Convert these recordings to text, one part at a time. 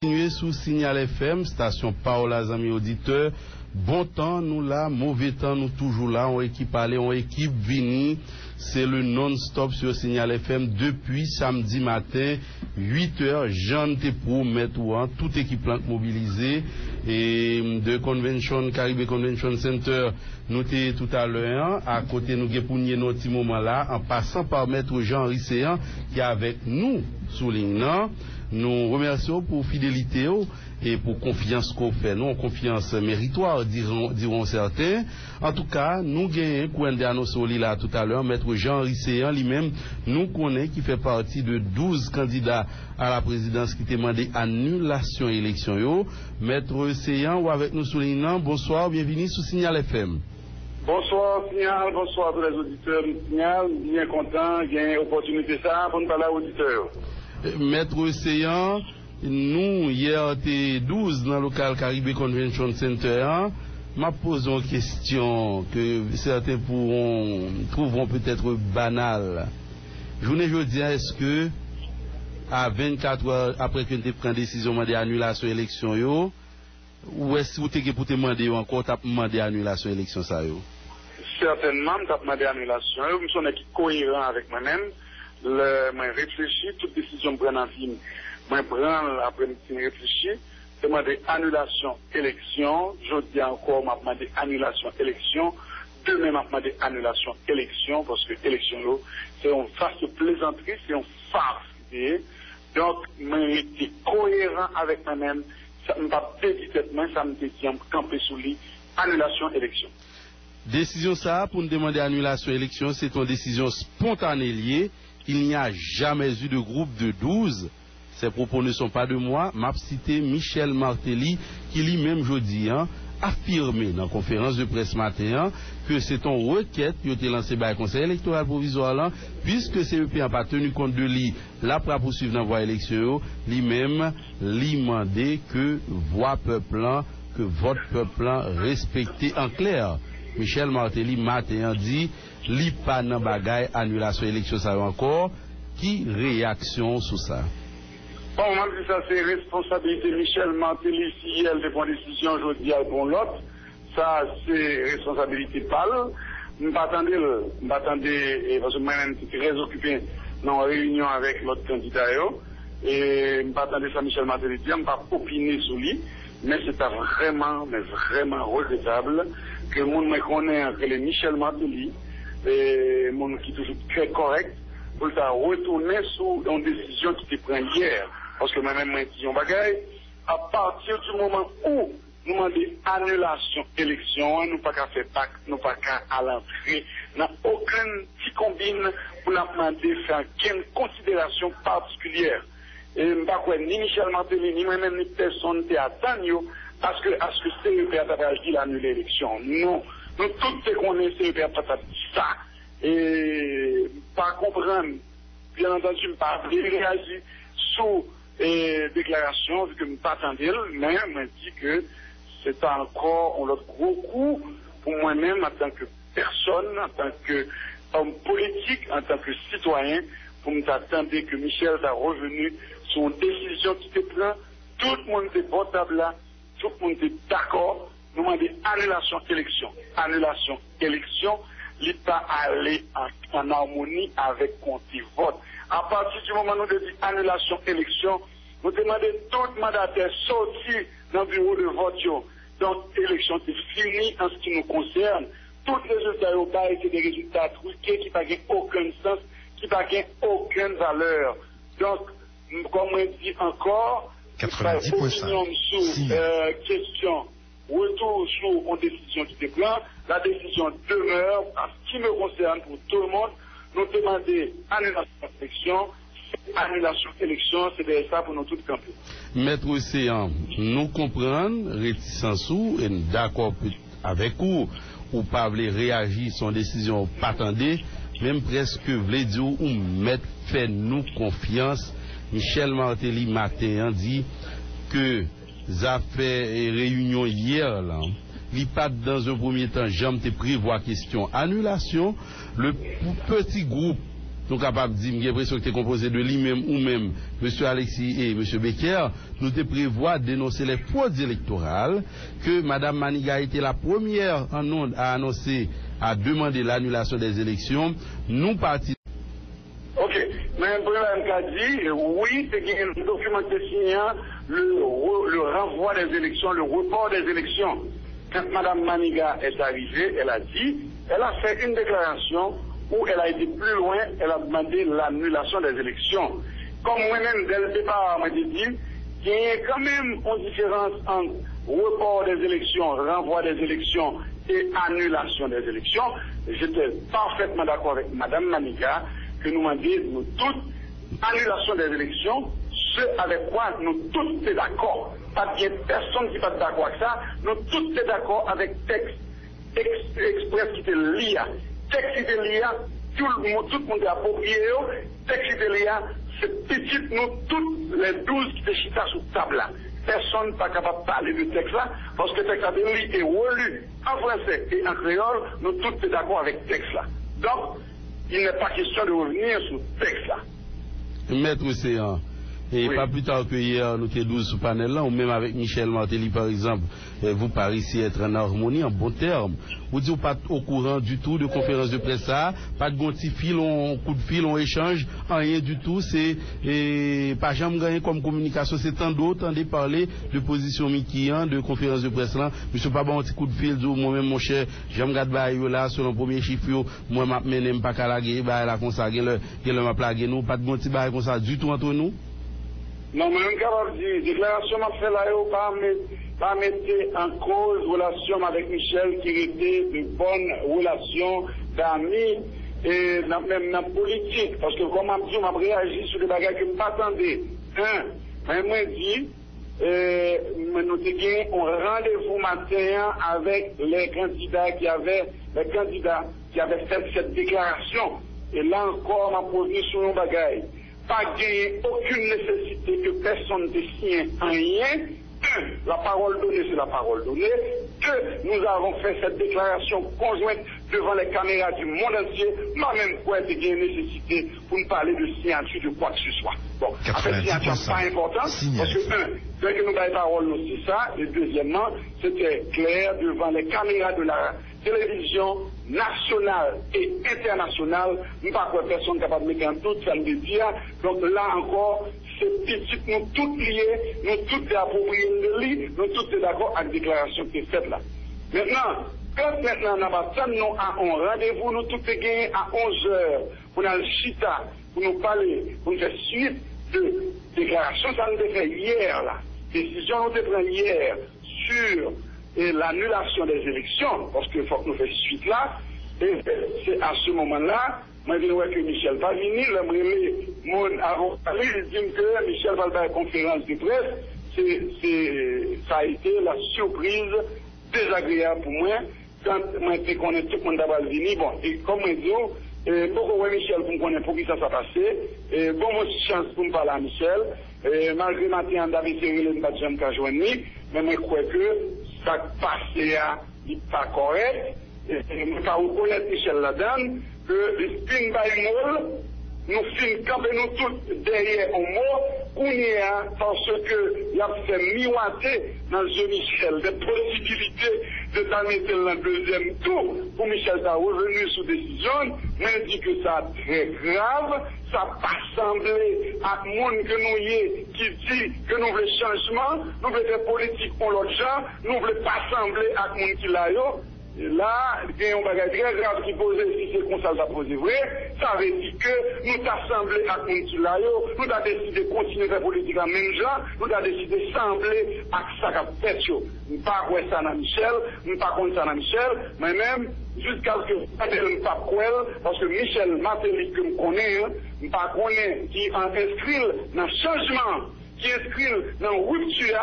Continuez sous Signal FM, station Paola, amis auditeurs. Bon temps, nous là, mauvais temps, nous toujours là. On équipe aller, on équipe vini. C'est le non-stop sur Signal FM depuis samedi matin, 8h. Jean pour mettre toute équipe mobilisée. Et de Convention, Caribbean Convention Center, nous étions tout à l'heure. À côté, nous avons notre petit moment là, en passant par Maître Jean Risséan, qui est avec nous sous ligne. Nous remercions pour fidélité et pour confiance qu'on fait. Nous, confiance méritoire, diront certains. En tout cas, nous gagnons, Kouendano Soli là tout à l'heure, Maître Jean Risséan lui-même, nous connaît qui fait partie de 12 candidats à la présidence qui demandé annulation élection. Maître Risséan, ou avec nous soulignant, bonsoir, bienvenue sous Signal FM. Bonsoir Signal, bonsoir à tous les auditeurs de Signal, bien content, j'ai opportunité ça pour nous parler aux auditeurs. Maître Séan, nous, hier, t'es 12 dans le local Caribbean Convention Center. M'a posé une question que certains trouveront peut-être banale. Je ne dis est-ce que, à 24 heures après que tu prends décision de annulation élection, ou est-ce que tu as demandé encore, tu as demandé annulation élection ça? Certainement, tu as demandé annulation. Je suis cohérent avec moi-même. Je réfléchis, toute décision que je prends en vie, je prends après réfléchir, demander annulation élection, je dis encore, je demandé annulation élection, demain je demandé annulation élection, parce que élection, c'est une farce de plaisanterie, c'est une farce. Donc, je suis cohérent avec moi-même, ça ne m'a pas dit tête, ça me dit camper sous lit, annulation élection. Décision ça, pour nous demander annulation élection, c'est une décision spontanée liée. Il n'y a jamais eu de groupe de 12. Ces propos ne sont pas de moi. M'a cité Michel Martelly, qui lui-même jeudi affirmé dans la conférence de presse matin que c'est une requête qui a été lancée par le Conseil électoral provisoire là, puisque CEP n'a pas tenu compte de lui, la poursuivre dans la voie élection, lui-même, lui demandé que voix peuple, que vote peuple respecté en clair. Michel Martelly matin dit li pas nan bagay annulation élection ça encore. Qui réaction sur ça? Bon, moi je dis ça c'est responsabilité Michel Martelly si elle prend décision aujourd'hui pour l'autre. Ça c'est responsabilité pâle. Je m'attendais parce que moi-même j'étais très occupé dans une réunion avec l'autre candidat et je m'attendais ça Michel Martelly dit, je ne pas opiner sur lui, mais c'est vraiment regrettable que le monde me connaît que les Michel Martelly et monde qui est toujours très correct pour retourner sur une décision qui était prise hier. Parce que moi-même, je dis un bagage, à partir du moment où nous demandons annulation élection, nous pas qu'à faire PAC, nous pas qu'à à l'entrée, n'a aucune petit combine pour nous demander faire une considération particulière. Et je ne sais pas ni Michel Martelly, ni moi-même, ni personne qui attend à ce que CEP a dit annuler l'élection. Non. Nous tous connaissons CEP a dit ça. Et par comprendre, bien entendu, je ne pas réagir sous déclaration, vu que je ne pas attendre, mais je me dis que c'est encore un autre gros coup pour moi-même en tant que personne, en tant qu'homme politique, en tant que citoyen, pour m'attendre que Michel soit revenu sur une décision qui était prise. Tout le monde était votable là, tout le monde était d'accord. Nous demandons annulation élection. Annulation élection, il n'est pas allé en harmonie avec compte vote. À partir du moment où nous disons annulation élection, nous demandons tout mandataire sortir dans le bureau de vote. Donc, l'élection est finie en ce qui nous concerne. Tous les résultats au bas étaient des résultats truqués qui n'ont aucun sens, qui n'ont aucune valeur. Donc, comme on dit encore, 90.5. Question, retour sur une décision qui est prise, la décision demeure, en ce qui me concerne pour tout le monde, nous demander annulation élection. Annulation élection, c'est derrière ça pour nous tous camper. Maître Océan, nous comprenons, réticence ou, et d'accord avec vous, ou pas voulez réagir son décision, pas attendez, même presque voulez dire ou mettre fait nous confiance. Michel Martelly matin dit que ça fait réunion hier là. Il pas dans un premier temps, j'aime te prévoir question annulation. Le petit groupe nous capables de dire, j'ai l'impression que tu es composé de lui-même ou même M. Alexis et M. Becker, nous te prévoit dénoncer les fraudes électorales, que Mme Maniga a été la première en ondes à annoncer, à demander l'annulation des élections. Nous partis. Ok, mais le problème qu'a dit, oui, c'est qu'il y a un document qui signant le renvoi des élections, le report des élections. Quand Mme Maniga est arrivée, elle a dit, elle a fait une déclaration où elle a été plus loin, elle a demandé l'annulation des élections. Comme moi-même, dès le départ, m'a dit qu'il y a quand même une différence entre report des élections, renvoi des élections et annulation des élections. J'étais parfaitement d'accord avec Mme Maniga que nous m'avons dit, nous toutes, annulation des élections, ce avec quoi nous tous sommes d'accord. Pas de personne qui n'est pas d'accord avec ça, nous tous sommes d'accord avec texte express qui était lié. Texte qui était lié, tout le monde est approprié, texte qui était lié, c'est petit, nous tous les 12 qui étaient chita sous table là. Personne n'est pas capable de parler du texte là, parce que le texte a été lu et relu en français et en créole, nous tous sommes d'accord avec le texte là. Donc, il n'est pas question de revenir sur le texte là. Maître Océan, et oui. Pas plus tard que hier, nous étions 12 sous panel là, ou même avec Michel Martelly par exemple, vous paraissez être en harmonie, en bon terme. Vous dites pas au courant du tout de conférence de presse ça, pas de petit fil, on coup de fil, on échange, rien du tout, c'est pas jamais gagné comme communication, c'est tant d'autres, tant de parler de position Mikian, de conférence de presse là, monsieur pas bon un petit coup de fil, moi-même mon cher, j'aime garder là, sur le premier chiffre, moi m'a mené pas qu'à la guerre, là comme ça, qu'elle m'a plagué nous, pas de bon petit bail comme ça du tout entre nous. Non, mais même capable de dire, déclaration m'a fait là, pas mettre en cause relation avec Michel qui était de bonnes relations d'amis et même dans la politique. Parce que comme je m'a réagi sur des bagages que je ne m'attendais pas. Mais moi, je dis, nous avons un rendez-vous matin avec les candidats qui avaient fait cette déclaration. Et là encore, m'a posé sur un bagage. Pas gagner aucune nécessité que personne ne signe en rien. La parole donnée, c'est la parole donnée. Nous avons fait cette déclaration conjointe devant les caméras du monde entier. Moi-même, quoi, il y a une nécessité pour nous parler de signature de quoi que ce soit. Bon, en fait, signature n'est pas important, parce que, dès que nous avons parole, c'est ça. Et deuxièmement, c'était clair devant les caméras de la télévision nationale et internationale. Nous pas quoi personne capable de mettre en doute, ça me dit. Donc là encore, c'est petit, nous tous liés, nous tous appropriés de lui, nous tous d'accord avec la déclaration qui est faite là. Maintenant, quand maintenant nous avons un rendez-vous, nous tous gagnés à 11h pour nous chita, pour nous parler, pour nous faire suite de déclaration, ça nous a fait hier là. Décision nous a pris hier sur l'annulation des élections, parce qu'il faut que nous fassions suite là, et c'est à ce moment-là, moi je vois que Michel va venir, mon avant il dit que Michel va faire une conférence de presse, ça a été la surprise désagréable pour moi, quand moi je connais tout le monde va venir, bon, et comme je dis, beaucoup Michel pour me connaître pour qui ça s'est passé, et bon, moi j'ai chance pour me parler à Michel, malgré matin on avait serré le match de joindre, mais je crois que ça passé n'est pas correct, et je ne peux pas reconnaître Michel là-dedans, que le spin by mall, nous finissons camper nous tous derrière un mot, qu'on y a, parce que il a fait miroiter dans le jeu Michel des possibilités de t'amener dans le deuxième tour, pour Michel t'a revenu sous décision, mais dit que ça très grave, ça pas semblé à monde que nous y est, qui dit que nous voulons changement, nous voulons faire politique pour l'autre gens, nous voulons pas sembler à monde qui l'a yo. Là, il y a un bagage très grave qui pose, si c'est comme ça, ça pose vrai, ça veut dire que nous t'assemblés à Contilayo, nous avons décidé de continuer à faire politique en même genre, nous avons décidé de sembler à ça qu'a fait. Nous ne pas quoi ça dans Michel, nous ne pas contre ça dans Michel, mais même jusqu'à ce que je ne pas quoi, parce que Michel Martelly que je connais, je ne pas connais qui inscrit dans le changement, qui inscrit dans la rupture,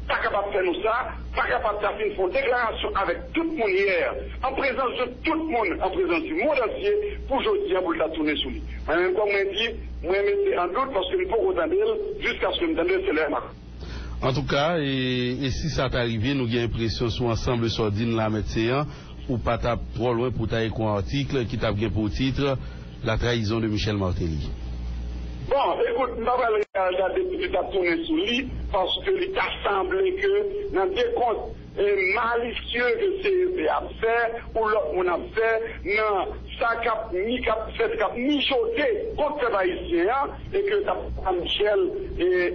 pas capable de faire nous ça, pas capable de faire une déclaration avec tout le monde hier, en présence de tout le monde, en présence du monde entier, pour aujourd'hui, pour la tourner sous lui. Même comme on dit, moi, je mets en doute parce que je ne peux pas entendre jusqu'à ce que je me c'est l'air. En tout cas, et si ça t'arrive, nous avons l'impression sur ensemble sordine la médecin, ou pas trop loin pour tailler un article qui t'a bien pour titre, la trahison de Michel Martelly? Bon, écoute, je ne vais pas regarder tourner sous lui parce que l'État semblait que dans des comptes malicieux que c'est à faire ou l'autre on a fait, non, ça cap mijoté contre les Haïtiens et que Michel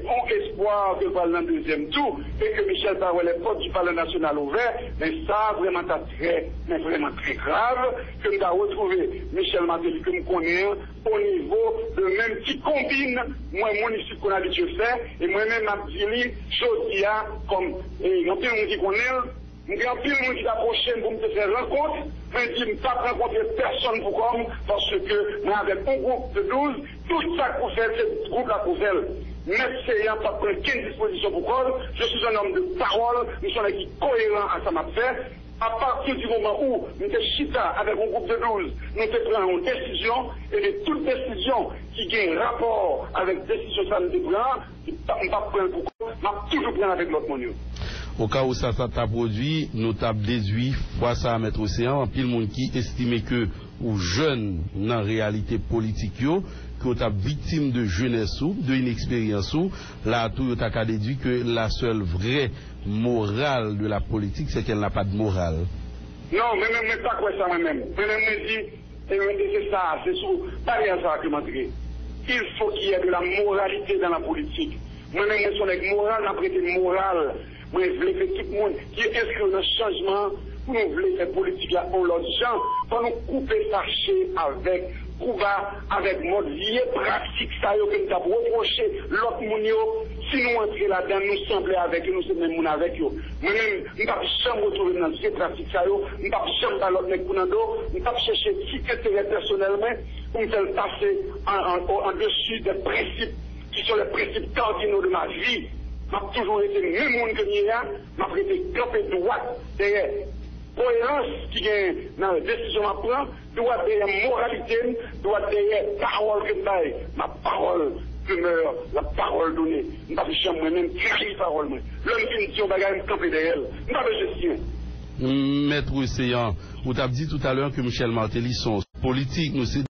ont espoir de parler dans le deuxième tour et que Michel Parole les portes du Parlement national ouvert, mais ça vraiment très grave que nous avons retrouvé Michel Martelly que nous connaissons au niveau de même qui combine moi municipal qu'on a habitué faire et moi-même Abdili Jodia comme et un peu monde qui connaît il y a un peu de monde qui approche pour me faire rencontre, mais je ne peux pas rencontrer personne pour comme, parce que moi avec un groupe de 12, tout ça qu'on fait, ce groupe-là qu'on fait, même si il n'y a pas prendre 15 dispositions pour comme, je suis un homme de parole, nous sommes qui cohérents à ça m'a fait. À partir du moment où nous sommes chita avec un groupe de 12, nous prenons une décision, et de toute décision qui a un rapport avec décision ça nous prend, nous ne pouvons pas prendre pour nous toujours prendre avec l'autre monde. Au cas où ça t'a produit, nous t'avons déduit, fois ça à mettre océan, en pile monde qui estimait que, ou jeunes, dans la réalité politique, que tu victime de jeunesse ou, de inexpérience ou, là, tout, tu as déduit que la seule vraie morale de la politique, c'est qu'elle n'a pas de morale. Non, mais même pas quoi ça moi-même. Moi-même, je dis, c'est ça, c'est sous, pas rien ça que m'entrer. Il faut qu'il y ait de la moralité dans la politique. Moi-même, je suis avec morale, après morale. Moi, je voulais que tout le monde qui est inscrit dans le changement, pour nous voulons faire politique là pour l'autre gens, pour nous couper fâché avec Cuba, avec mode lié pratique, ça y est, que nous avons reproché l'autre monde, si nous entrons là-dedans, nous semblons avec eux, nous sommes même avec eux. Moi-même, nous ne pouvons jamais retrouver dans ces pratiques, ça y est, nous ne pouvons jamais dans l'autre mec pour nous, nous ne pouvons chercher qui intérêt personnellement, pour nous faire passer en dessus des principes qui sont les principes cardinaux de ma vie. M'a toujours été le même monde que Nia, m'a été campé droite derrière cohérence qui gagne dans la décision à prendre, droite derrière moralité, droite derrière parole que je ma parole demeure, la parole donnée. Je ne peux pas moi-même créer la parole. L'homme qui me dit on va gagner campé derrière elle. Je ne peux pas gestion. Maître Océan, vous avez dit tout à l'heure que Michel Martelly sont politiques, nous c'est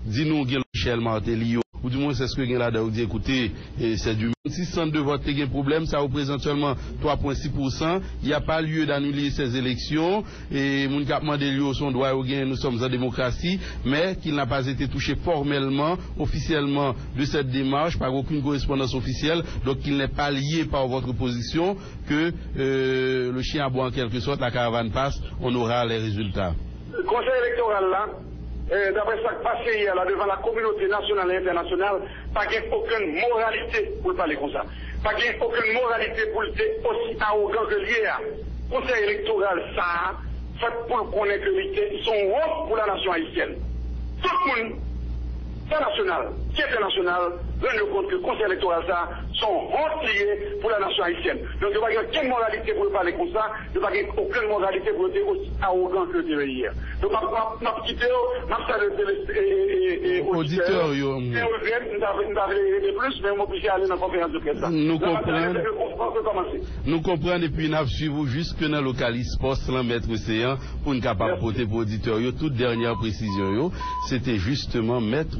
dis-nous, Michel Martelly, ou du moins c'est ce que vous avez dit, écoutez, c'est du 602 votes, il y a un problème, ça représente seulement 3,6%, il n'y a pas lieu d'annuler ces élections, et mon cap demandé lieu son droit, nous sommes en démocratie, mais qu'il n'a pas été touché formellement, officiellement de cette démarche, par aucune correspondance officielle, donc il n'est pas lié par votre position, que le chien aboie en quelque sorte, la caravane passe, on aura les résultats. Le conseil électoral là, d'après ça qui passé hier là devant la communauté nationale et internationale, pas aucune moralité pour parler comme ça. Pas aucune moralité pour être aussi arrogant que l'hier. Conseil électoral, ça, fait pour connaître que ils sont hauts pour la nation haïtienne. Tout le monde, pas national, qui est international, rend compte que le conseil électoral, ça, sont hauts liés pour la nation haïtienne. Donc, il n'y a pas aucune moralité pour parler comme ça, il n'y a pas aucune moralité pour être aussi arrogant que le hier. Donc, ma petite ma salle auditeur, nous comprenons et puis nous suivons jusque dans le localiste poste, Maître Océan, pour une capable porter pour auditeur. Toute dernière précision, c'était justement Maître